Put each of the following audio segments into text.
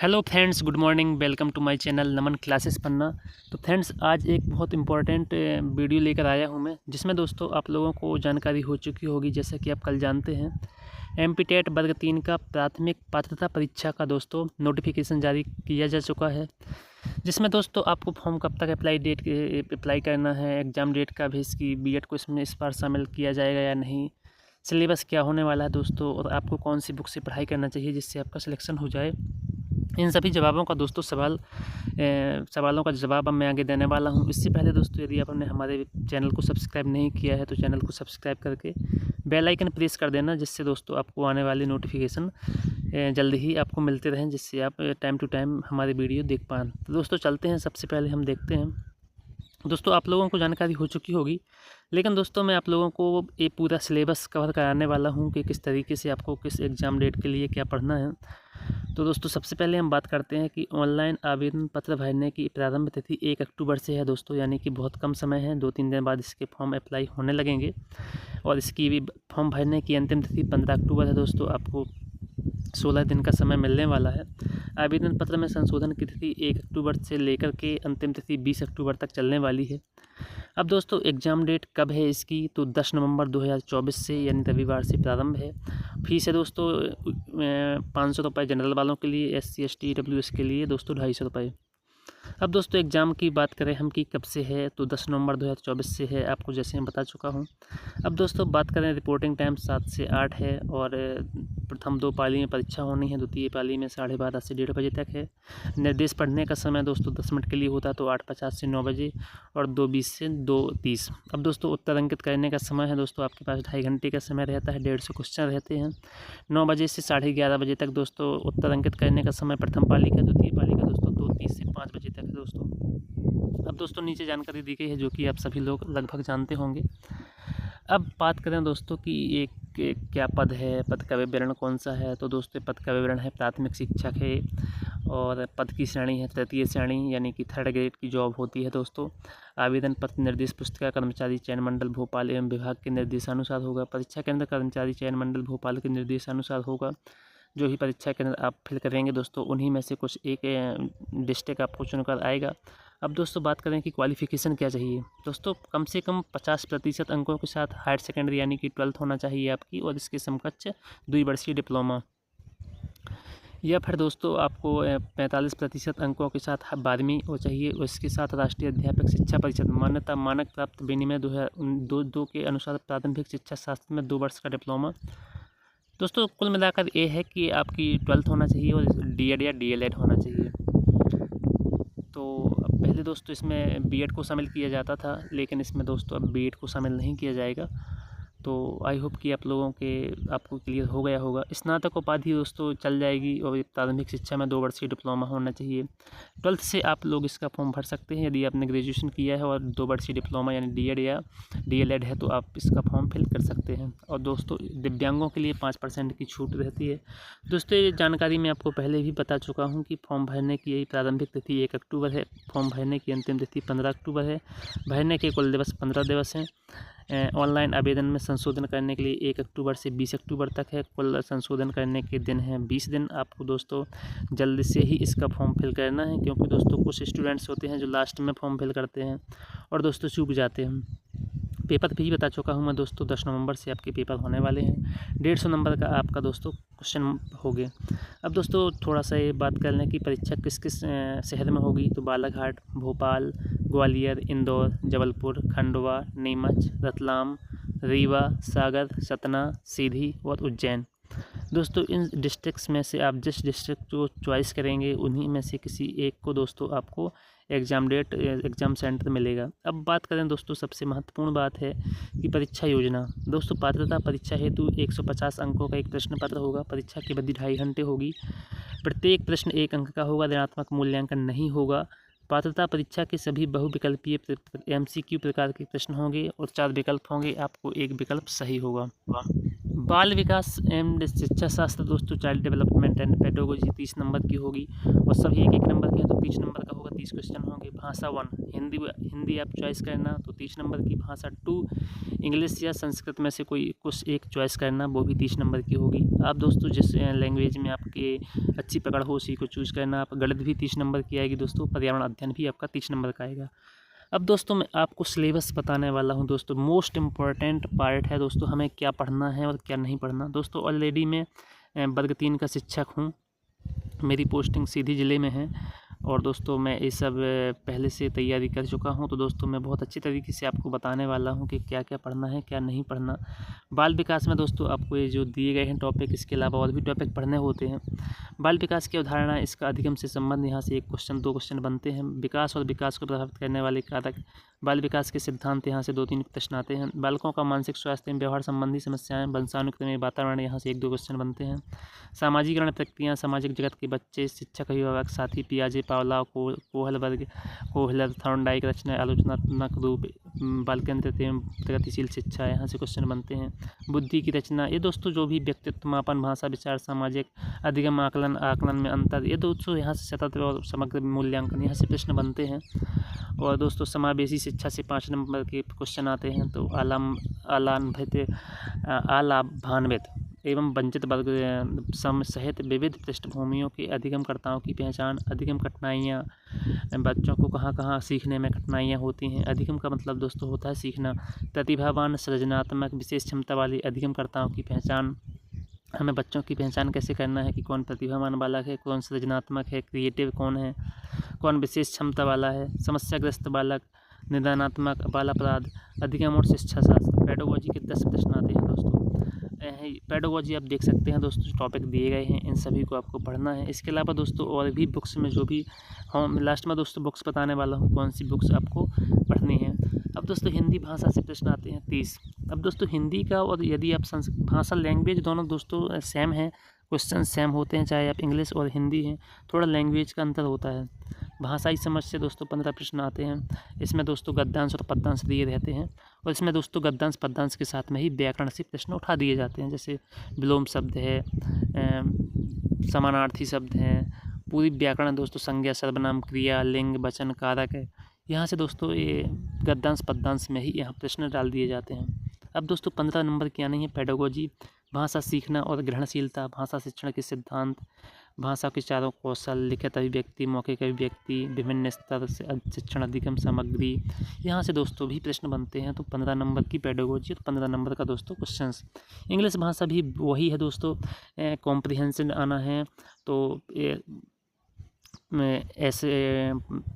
Hello friends, good morning. Welcome to my channel Naman classes Panna. तो friends, आज एक बहुत इंपॉर्टेंट वीडियो लेकर आया हूं मैं, जिसमें दोस्तों आप लोगों को जानकारी हो चुकी होगी। जैसा कि आप कल जानते हैं, एमपीटेट वर्ग 3 का प्राथमिक पात्रता परीक्षा का दोस्तों नोटिफिकेशन जारी किया जा चुका है, जिसमें दोस्तों आपको फॉर्म कब तक अप्लाई करना है, एग्ज़ाम डेट का भी, इसकी बीएड को इसमें इस बार शामिल किया जाएगा या नहीं, सिलेबस क्या होने वाला है दोस्तों, और आपको कौन सी बुक से पढ़ाई करना चाहिए जिससे आपका सिलेक्शन हो जाए। इन सभी जवाबों का दोस्तों सवालों का जवाब अब मैं आगे देने वाला हूं। इससे पहले दोस्तों, यदि आपने हमारे चैनल को सब्सक्राइब नहीं किया है तो चैनल को सब्सक्राइब करके बेल आइकन प्रेस कर देना, जिससे दोस्तों आपको आने वाली नोटिफिकेशन जल्दी ही आपको मिलते रहें, जिससे आप टाइम टू टाइम हमारे वीडियो देख पाएँ। तो दोस्तों चलते हैं, सबसे पहले हम देखते हैं। दोस्तों आप लोगों को जानकारी हो चुकी होगी, लेकिन दोस्तों मैं आप लोगों को ये पूरा सिलेबस कवर कराने वाला हूं कि किस तरीके से आपको किस एग्ज़ाम डेट के लिए क्या पढ़ना है। तो दोस्तों सबसे पहले हम बात करते हैं कि ऑनलाइन आवेदन पत्र भरने की प्रारंभ तिथि 1 अक्टूबर से है दोस्तों, यानी कि बहुत कम समय है, 2-3 दिन बाद इसके फॉर्म अप्लाई होने लगेंगे। और इसकी भी फॉर्म भरने की अंतिम तिथि 15 अक्टूबर है दोस्तों। आपको 16 दिन का समय मिलने वाला है। आवेदन पत्र में संशोधन की तिथि 1 अक्टूबर से लेकर के अंतिम तिथि 20 अक्टूबर तक चलने वाली है। अब दोस्तों एग्ज़ाम डेट कब है इसकी, तो 10 नवंबर 2024 से, यानी रविवार से प्रारंभ है। फीस है दोस्तों 500 रुपये जनरल वालों के लिए, SC ST EWS के लिए दोस्तों 250 रुपये। अब दोस्तों एग्ज़ाम की बात करें हम कि कब से है, तो 10 नवंबर 2024 से है, आपको जैसे मैं बता चुका हूं। अब दोस्तों बात करें, रिपोर्टिंग टाइम 7 से 8 है, और प्रथम 2 पाली में परीक्षा होनी है, द्वितीय पाली में 12:30 से 1:30 बजे तक है। निर्देश पढ़ने का समय दोस्तों 10 मिनट के लिए होता है, तो 8:50 से 9 बजे, और 2:20 से 2:30। अब दोस्तों उत्तर अंकित करने का समय है दोस्तों, आपके पास 2.5 घंटे का समय रहता है, 150 क्वेश्चन रहते हैं। 9 बजे से 11:30 बजे तक दोस्तों उत्तर अंकित करने का समय प्रथम पाली का, द्वितीय पाली का दोस्तों 2:30 से 5 बजे तक है दोस्तों। अब दोस्तों नीचे जानकारी दी गई है, जो कि आप सभी लोग लगभग जानते होंगे। अब बात करें दोस्तों कि एक क्या पद है, पद का विवरण कौन सा है, तो दोस्तों पद का विवरण है प्राथमिक शिक्षक है, और पद की श्रेणी है तृतीय श्रेणी, यानी कि 3rd ग्रेड की जॉब होती है दोस्तों। आवेदन पत्र निर्देश पुस्तिका कर्मचारी चयन मंडल भोपाल एवं विभाग के निर्देशानुसार होगा। परीक्षा केंद्र कर्मचारी चयन मंडल भोपाल के निर्देशानुसार होगा। जो ही परीक्षा केंद्र आप फिल करेंगे दोस्तों, उन्हीं में से कुछ एक डिस्ट्रिक्ट आपको चुनकर आएगा। अब दोस्तों बात करें कि क्वालिफ़िकेशन क्या चाहिए, दोस्तों कम से कम 50% अंकों के साथ हायर सेकेंडरी यानी कि 12th होना चाहिए आपकी, और इसके समकक्ष 2 वर्षीय डिप्लोमा, या फिर दोस्तों आपको 45% अंकों के साथ 12वीं हो चाहिए, और इसके साथ राष्ट्रीय अध्यापक शिक्षा परिषद मान्यता मानक प्राप्त विनिमय 2002 के अनुसार प्रारंभिक शिक्षा शास्त्र में 2 वर्ष का डिप्लोमा। दोस्तों कुल मिलाकर ये है कि आपकी 12th होना चाहिए, और DED या DLED होना चाहिए। तो पहले दोस्तों इसमें बीएड को शामिल किया जाता था, लेकिन इसमें दोस्तों अब बीएड को शामिल नहीं किया जाएगा। तो आई होप कि आप लोगों के आपको क्लियर हो गया होगा। स्नातक उपाधि दोस्तों चल जाएगी, और प्रारंभिक शिक्षा में 2 वर्षीय डिप्लोमा होना चाहिए। 12th से आप लोग इसका फॉर्म भर सकते हैं। यदि आपने ग्रेजुएशन किया है और 2 वर्षीय डिप्लोमा यानी DED या DLED है, तो आप इसका फॉर्म फिल कर सकते हैं। और दोस्तों दिव्यांगों के लिए 5% की छूट रहती है। दोस्तों ये जानकारी मैं आपको पहले भी बता चुका हूँ कि फॉर्म भरने की प्रारंभिक तिथि 1 अक्टूबर है, फॉर्म भरने की अंतिम तिथि 15 अक्टूबर है। भरने के कुल दिवस 15 दिवस हैं। ऑनलाइन आवेदन में संशोधन करने के लिए 1 अक्टूबर से 20 अक्टूबर तक है। कुल संशोधन करने के दिन हैं 20 दिन। आपको दोस्तों जल्दी से ही इसका फॉर्म फिल करना है, क्योंकि दोस्तों कुछ स्टूडेंट्स होते हैं जो लास्ट में फॉर्म फिल करते हैं और दोस्तों चूक जाते हैं। पेपर भी बता चुका हूँ मैं दोस्तों, 10 नवंबर से आपके पेपर होने वाले हैं। 150 नंबर का आपका दोस्तों क्वेश्चन होंगे। अब दोस्तों थोड़ा सा ये बात कर लें कि परीक्षा किस किस शहर में होगी, तो बालाघाट, भोपाल, ग्वालियर, इंदौर, जबलपुर, खंडवा, नीमच, रतलाम, रीवा, सागर, सतना, सीधी और उज्जैन। दोस्तों इन डिस्ट्रिक्ट्स में से आप जिस डिस्ट्रिक्ट को चॉइस करेंगे, उन्हीं में से किसी एक को दोस्तों आपको एग्ज़ाम सेंटर मिलेगा। अब बात करें दोस्तों, सबसे महत्वपूर्ण बात है कि परीक्षा योजना। दोस्तों पात्रता परीक्षा हेतु 150 अंकों का एक प्रश्न पत्र होगा। परीक्षा की अवधि 2.5 घंटे होगी। प्रत्येक प्रश्न 1 अंक का होगा, ऋणात्मक मूल्यांकन नहीं होगा। पात्रता परीक्षा के सभी बहुविकल्पीय MCQ प्रकार के प्रश्न होंगे, और 4 विकल्प होंगे, आपको एक विकल्प सही होगा। बाल विकास एंड शिक्षा शास्त्र दोस्तों child development and pedagogy 30 number की होगी और सभी एक नंबर के हैं तो 30 नंबर का होगा। 30 क्वेश्चन होंगे। भाषा 1 हिंदी आप चॉइस करना तो 30 नंबर की। भाषा 2 इंग्लिश या संस्कृत में से कोई कुछ एक चॉइस करना, वो भी 30 नंबर की होगी। आप दोस्तों जिस लैंग्वेज में आपके अच्छी पकड़ हो उसी को चूज़ करना। आप गणित भी 30 नंबर की आएगी दोस्तों। पर्यावरण अध्ययन भी आपका 30 नंबर का आएगा। अब दोस्तों मैं आपको सिलेबस बताने वाला हूं दोस्तों। मोस्ट इम्पॉर्टेंट पार्ट है दोस्तों, हमें क्या पढ़ना है और क्या नहीं पढ़ना। दोस्तों ऑलरेडी मैं वर्ग 3 का शिक्षक हूं, मेरी पोस्टिंग सीधी ज़िले में है और दोस्तों मैं ये सब पहले से तैयारी कर चुका हूं। तो दोस्तों मैं बहुत अच्छी तरीके से आपको बताने वाला हूं कि क्या क्या पढ़ना है क्या नहीं पढ़ना। बाल विकास में दोस्तों आपको ये जो दिए गए हैं टॉपिक, इसके अलावा और भी टॉपिक पढ़ने होते हैं। बाल विकास की अवधारणा, इसका अधिगम से संबंध, यहाँ से 1 क्वेश्चन 2 क्वेश्चन बनते हैं। विकास और विकास को प्रभावित करने वाले कारक, बाल विकास के सिद्धांत, यहाँ से 2-3 प्रश्न आते हैं। बालकों का मानसिक स्वास्थ्य, व्यवहार संबंधी समस्याएं, वंशानुक्रम, वातावरण, यहाँ से 1-2 क्वेश्चन बनते हैं। सामाजिकरण प्रक्रिया, सामाजिक जगत के बच्चे, शिक्षक अभिभावक साथी, पियाजे, पावला, कोहल वर्ग, कोहलर, थॉर्नडाइक रचना, आलोचनात्मक रूप, बाल केंद्रित एवं प्रगतिशील शिक्षा, यहाँ से क्वेश्चन बनते हैं। बुद्धि की रचना, ये दोस्तों जो भी व्यक्तित्व मापन, भाषा विचार, सामाजिक अधिगम, आकलन में अंतर, ये दोस्तों यहाँ से स्वतंत्र और समग्र मूल्यांकन, यहाँ से प्रश्न बनते हैं। और दोस्तों समावेशी शिक्षा से 5 नंबर के क्वेश्चन आते हैं। तो अलाभान्वित एवं वंचित वर्ग सहित विविध पृष्ठभूमियों के अधिगमकर्ताओं की पहचान, अधिगम कठिनाइयाँ, बच्चों को कहाँ कहाँ सीखने में कठिनाइयाँ होती हैं। अधिगम का मतलब दोस्तों होता है सीखना। प्रतिभावान, सृजनात्मक, विशेष क्षमता वाले अधिगमकर्ताओं की पहचान, हमें बच्चों की पहचान कैसे करना है कि कौन प्रतिभावान बालक है, कौन सृजनात्मक है, क्रिएटिव कौन है, कौन विशेष क्षमता वाला है, समस्याग्रस्त बालक, निदानात्मक, बाल अपराध, अधिगम और शिक्षा शास्त्र। पेडागोजी के 10 प्रश्न आते हैं दोस्तों। पेडागोजी आप देख सकते हैं दोस्तों, टॉपिक दिए गए हैं, इन सभी को आपको पढ़ना है। इसके अलावा दोस्तों और भी बुक्स में जो भी हम लास्ट में दोस्तों बुक्स बताने वाला हूँ कौन सी बुक्स आपको पढ़नी है। अब दोस्तों हिंदी भाषा से प्रश्न आते हैं 30। अब दोस्तों हिंदी का और यदि आप भाषा लैंग्वेज दोनों दोस्तों सेम है, क्वेश्चन सेम होते हैं, चाहे आप इंग्लिश और हिंदी हैं, थोड़ा लैंग्वेज का अंतर होता है। भाषाई समझ से दोस्तों 15 प्रश्न आते हैं। इसमें दोस्तों गद्यांश और पद्यांश दिए रहते हैं और इसमें दोस्तों गद्यांश पद्यांश के साथ में ही व्याकरण से प्रश्न उठा दिए जाते हैं। जैसे विलोम शब्द है, समानार्थी शब्द हैं, पूरी व्याकरण दोस्तों, संज्ञा, सर्वनाम, क्रिया, लिंग, वचन, कारक है। यहाँ से दोस्तों ये गद्यांश पद्यांश में ही यहाँ प्रश्न डाल दिए जाते हैं। अब दोस्तों 15 नंबर की आनी है पेडागोजी, भाषा सीखना और ग्रहणशीलता, भाषा शिक्षण के सिद्धांत, भाषा के चारों कौशल, लिखित अभिव्यक्ति, मौखिक अभिव्यक्ति, विभिन्न स्तर से शिक्षण अधिगम सामग्री, यहाँ से दोस्तों भी प्रश्न बनते हैं। तो 15 नंबर की पेडागोजी और 15 नंबर का दोस्तों क्वेश्चंस। इंग्लिश भाषा भी वही है दोस्तों, कॉम्प्रिहेंशन आना है तो ऐसे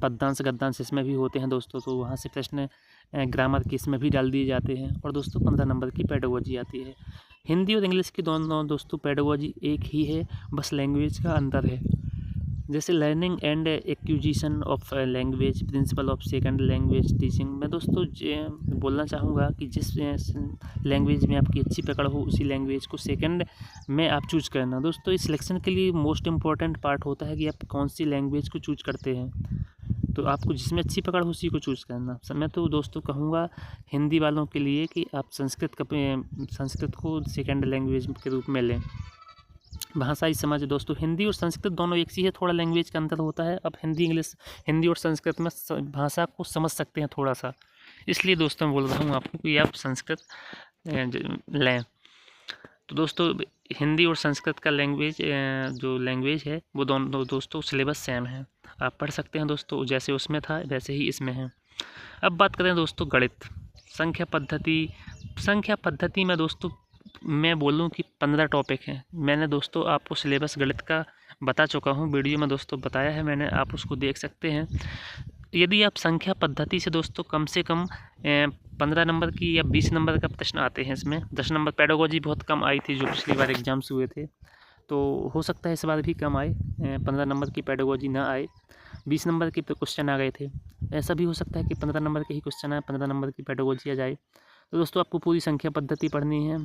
पद्यांश गद्यांश इसमें भी होते हैं दोस्तों, तो वहाँ से प्रश्न ग्रामर के इसमें भी डाल दिए जाते हैं। और दोस्तों 15 नंबर की पेडागोजी आती है। हिंदी और इंग्लिश की दोनों दोस्तों पेडागोजी एक ही है, बस लैंग्वेज का अंतर है। जैसे learning and acquisition of language, principle of second language teaching में दोस्तों बोलना चाहूँगा कि जिस लैंग्वेज में आपकी अच्छी पकड़ हो उसी लैंग्वेज को सेकंड में आप चूज करना। दोस्तों इस सिलेक्शन के लिए मोस्ट इम्पॉर्टेंट पार्ट होता है कि आप कौन सी लैंग्वेज को चूज करते हैं। तो आपको जिसमें अच्छी पकड़ हो उसी को चूज़ करना। मैं तो दोस्तों कहूँगा हिंदी वालों के लिए कि आप संस्कृत को सेकंड लैंग्वेज के रूप में लें। भाषाई समझ दोस्तों, हिंदी और संस्कृत दोनों एक सी है, थोड़ा लैंग्वेज का अंतर होता है। अब हिंदी और संस्कृत में भाषा को समझ सकते हैं थोड़ा सा, इसलिए दोस्तों बोल रहा हूँ आपको कि आप संस्कृत लें। तो दोस्तों हिंदी और संस्कृत का जो लैंग्वेज है वो दोनों दोस्तों सिलेबस सेम है, आप पढ़ सकते हैं दोस्तों, जैसे उसमें था वैसे ही इसमें है। अब बात करें दोस्तों गणित, संख्या पद्धति में दोस्तों मैं बोलूं कि 15 टॉपिक हैं। मैंने दोस्तों आपको सिलेबस गणित का बता चुका हूं, वीडियो में दोस्तों बताया है मैंने, आप उसको देख सकते हैं। यदि आप संख्या पद्धति से दोस्तों कम से कम 15 नंबर की या 20 नंबर का प्रश्न आते हैं इसमें। 10 नंबर पेडागोजी बहुत कम आई थी जो पिछली बार एग्जाम्स हुए थे, तो हो सकता है इस बार भी कम आए, 15 नंबर की पेडागोजी ना आए, 20 नंबर के क्वेश्चन आ गए थे। ऐसा भी हो सकता है कि 15 नंबर के ही क्वेश्चन आए, 15 नंबर की पेडागोजी आ जाए। तो दोस्तों आपको पूरी संख्या पद्धति पढ़नी है।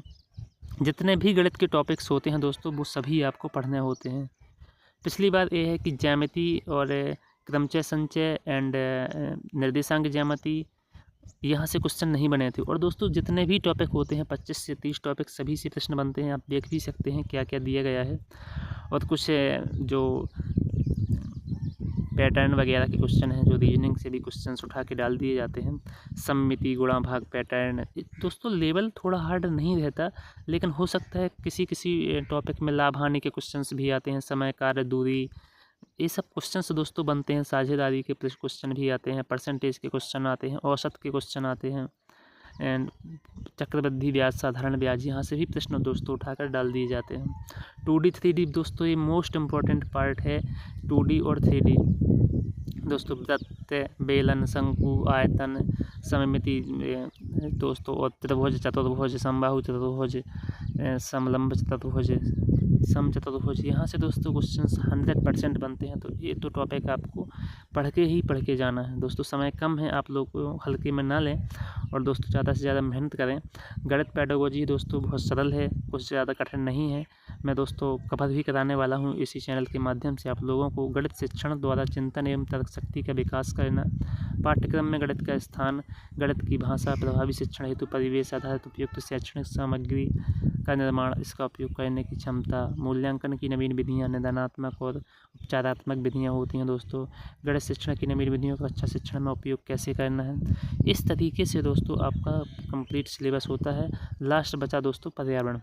जितने भी गणित के टॉपिक्स होते हैं दोस्तों वो सभी आपको पढ़ने होते हैं। पिछली बार ये है कि ज्यामिति और क्रमचय संचय एंड निर्देशांक ज्यामिति यहाँ से क्वेश्चन नहीं बने थे। और दोस्तों जितने भी टॉपिक होते हैं 25 से 30 टॉपिक सभी से प्रश्न बनते हैं, आप देख भी सकते हैं क्या क्या दिया गया है। और कुछ जो पैटर्न वगैरह के क्वेश्चन हैं, जो रीजनिंग से भी क्वेश्चंस उठा के डाल दिए जाते हैं। सममिति, गुणा भाग पैटर्न। दोस्तों लेवल थोड़ा हार्ड नहीं रहता, लेकिन हो सकता है किसी किसी टॉपिक में लाभ हानि के क्वेश्चंस भी आते हैं। समय, कार्य, दूरी, ये सब क्वेश्चंस दोस्तों बनते हैं। साझेदारी के क्वेश्चन भी आते हैं, परसेंटेज के क्वेश्चन आते हैं, औसत के क्वेश्चन आते हैं, एंड चक्रवृद्धि ब्याज, साधारण ब्याज, यहाँ से भी प्रश्न दोस्तों उठाकर डाल दिए जाते हैं। 2D 3D दोस्तों ये मोस्ट इम्पॉर्टेंट पार्ट है। 2D और 3D दोस्तों, वृत्त, बेलन, शंकु, आयतन, सममिति दोस्तों, और त्रिभुज, चतुर्भुज, समबाहु चतुर्भुज, समलंब चतुर्भुज, समचतुर्भुज, यहाँ से दोस्तों क्वेश्चंस 100% बनते हैं। तो ये तो टॉपिक आपको पढ़ के जाना है। दोस्तों समय कम है, आप लोग हल्के में ना लें और दोस्तों ज़्यादा से ज़्यादा मेहनत करें। गणित पेडागोजी दोस्तों बहुत सरल है, कुछ ज़्यादा कठिन नहीं है। मैं दोस्तों कवर भी कराने वाला हूँ इसी चैनल के माध्यम से आप लोगों को। गणित शिक्षण द्वारा चिंतन एवं तर्क शक्ति का विकास करना, पाठ्यक्रम में गणित का स्थान, गणित की भाषा, प्रभावी शिक्षण हेतु परिवेश आधारित उपयुक्त शैक्षणिक सामग्री का निर्माण, इसका उपयोग करने की क्षमता, मूल्यांकन की नवीन विधियाँ, निदानात्मक और उपचारात्मक विधियाँ होती हैं। दोस्तों गणित शिक्षण की नवीन विधियों का अच्छा शिक्षण में उपयोग कैसे करना है, इस तरीके से दोस्तों आपका कंप्लीट सिलेबस होता है। लास्ट बचा दोस्तों पर्यावरण।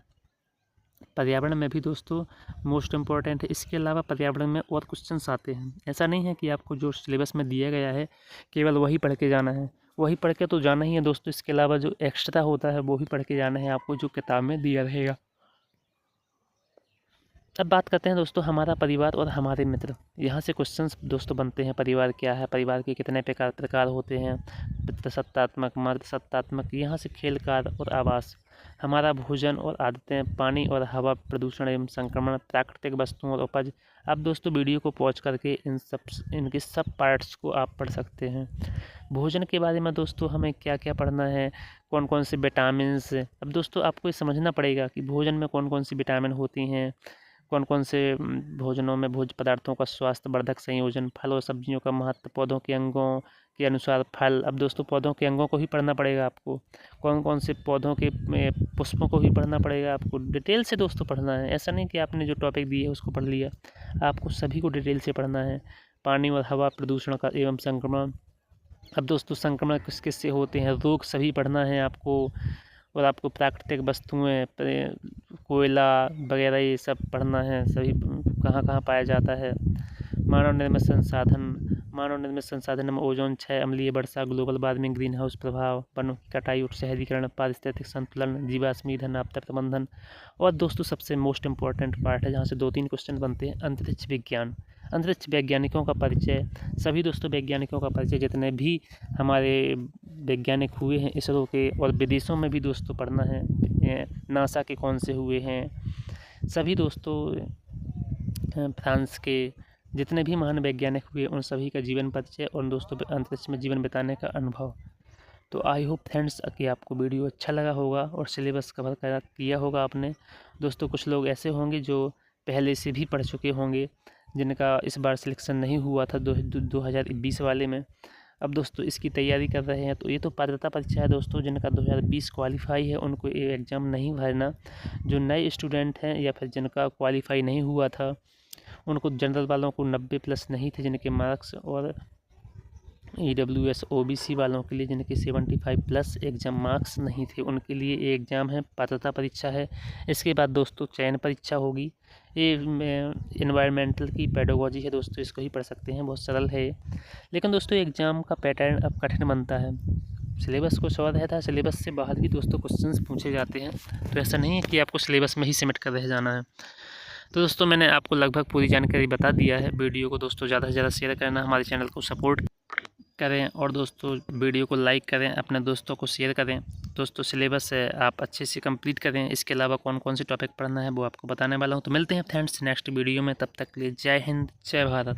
पर्यावरण में भी दोस्तों मोस्ट इम्पॉर्टेंट है। इसके अलावा पर्यावरण में और क्वेश्चंस आते हैं। ऐसा नहीं है कि आपको जो सिलेबस में दिया गया है केवल वही पढ़ के जाना है, वही पढ़ के तो जाना ही है दोस्तों। इसके अलावा जो एक्स्ट्रा होता है वो भी पढ़ के जाना है आपको, जो किताब में दिया रहेगा। अब बात करते हैं दोस्तों हमारा परिवार और हमारे मित्र। यहाँ से क्वेश्चंस दोस्तों बनते हैं। परिवार क्या है, परिवार के कितने प्रकार होते हैं, पितृसत्तात्मक, मातृसत्तात्मक, यहाँ से खेल, कार्य और आवास, हमारा भोजन और आदतें, पानी और हवा, प्रदूषण एवं संक्रमण, प्राकृतिक वस्तुओं और उपज। आप दोस्तों वीडियो को पॉज करके इनके सब पार्ट्स को आप पढ़ सकते हैं। भोजन के बारे में दोस्तों हमें क्या क्या पढ़ना है, कौन कौन से विटामिन्स। अब दोस्तों आपको ये समझना पड़ेगा कि भोजन में कौन कौन सी विटामिन होती हैं, कौन कौन से भोजनों में भोज्य पदार्थों का स्वास्थ्यवर्धक संयोजन, फल और सब्जियों का महत्व, पौधों के अंगों के अनुसार फल। अब दोस्तों पौधों के अंगों को ही पढ़ना पड़ेगा आपको, कौन कौन से पौधों के पुष्पों को भी पढ़ना पड़ेगा आपको। डिटेल से दोस्तों पढ़ना है, ऐसा नहीं कि आपने जो टॉपिक दिए है उसको पढ़ लिया, आपको सभी को डिटेल से पढ़ना है। पानी और हवा, प्रदूषण का एवं संक्रमण। अब दोस्तों संक्रमण किस किस से होते हैं, रोग सभी पढ़ना है आपको। और आपको प्राकृतिक वस्तुएं, कोयला वगैरह ये सब पढ़ना है, सभी कहाँ कहाँ पाया जाता है। मानव निर्मित संसाधन में ओजोन क्षय, अम्लीय वर्षा, ग्लोबल वार्मिंग, ग्रीन हाउस प्रभाव, वनों की कटाई और शहरीकरण, पारिस्थितिक संतुलन, जीवाश्म ईंधन, आपदा प्रबंधन। और दोस्तों सबसे मोस्ट इम्पॉर्टेंट पार्ट है जहाँ से 2-3 क्वेश्चन बनते हैं, अंतरिक्ष विज्ञान। अंतरिक्ष वैज्ञानिकों का परिचय, सभी दोस्तों वैज्ञानिकों का परिचय, जितने भी हमारे वैज्ञानिक हुए हैं इसरो के, और विदेशों में भी दोस्तों पढ़ना है, नासा के कौन से हुए हैं, सभी दोस्तों फ्रांस के जितने भी महान वैज्ञानिक हुए उन सभी का जीवन परिचय और दोस्तों अंतरिक्ष में जीवन बिताने का अनुभव। तो आई होप फ्रेंड्स कि आपको वीडियो अच्छा लगा होगा और सिलेबस कवर किया होगा आपने। दोस्तों कुछ लोग ऐसे होंगे जो पहले से भी पढ़ चुके होंगे, जिनका इस बार सिलेक्शन नहीं हुआ था 2020 वाले में, अब दोस्तों इसकी तैयारी कर रहे हैं। तो ये तो पात्रता परीक्षा है दोस्तों, जिनका 2020 क्वालिफाई है उनको ये एग्ज़ाम नहीं भरना। जो नए स्टूडेंट हैं या फिर जिनका क्वालिफाई नहीं हुआ था, उनको जनरल वालों को 90+ नहीं थे जिनके मार्क्स, और EWS OBC वालों के लिए जिनके 75+ एग्ज़ाम मार्क्स नहीं थे, उनके लिए ये एग्ज़ाम है, पात्रता परीक्षा है। इसके बाद दोस्तों चयन परीक्षा होगी। ये इन्वायरमेंटल की पेडागोजी है दोस्तों, इसको ही पढ़ सकते हैं, बहुत सरल है। लेकिन दोस्तों एग्ज़ाम का पैटर्न अब कठिन बनता है, सिलेबस कुछ और रहता है, सिलेबस से बाहर भी दोस्तों क्वेश्चंस पूछे जाते हैं। तो ऐसा नहीं है कि आपको सिलेबस में ही सिमट कर रह जाना है। तो दोस्तों मैंने आपको लगभग पूरी जानकारी बता दिया है। वीडियो को दोस्तों ज़्यादा से ज़्यादा शेयर करना, हमारे चैनल को सपोर्ट करें, और दोस्तों वीडियो को लाइक करें, अपने दोस्तों को शेयर करें। दोस्तों सिलेबस आप अच्छे से कंप्लीट करें। इसके अलावा कौन कौन से टॉपिक पढ़ना है वो आपको बताने वाला हूँ। तो मिलते हैं फ्रेंड्स नेक्स्ट वीडियो में, तब तक के लिए जय हिंद, जय भारत।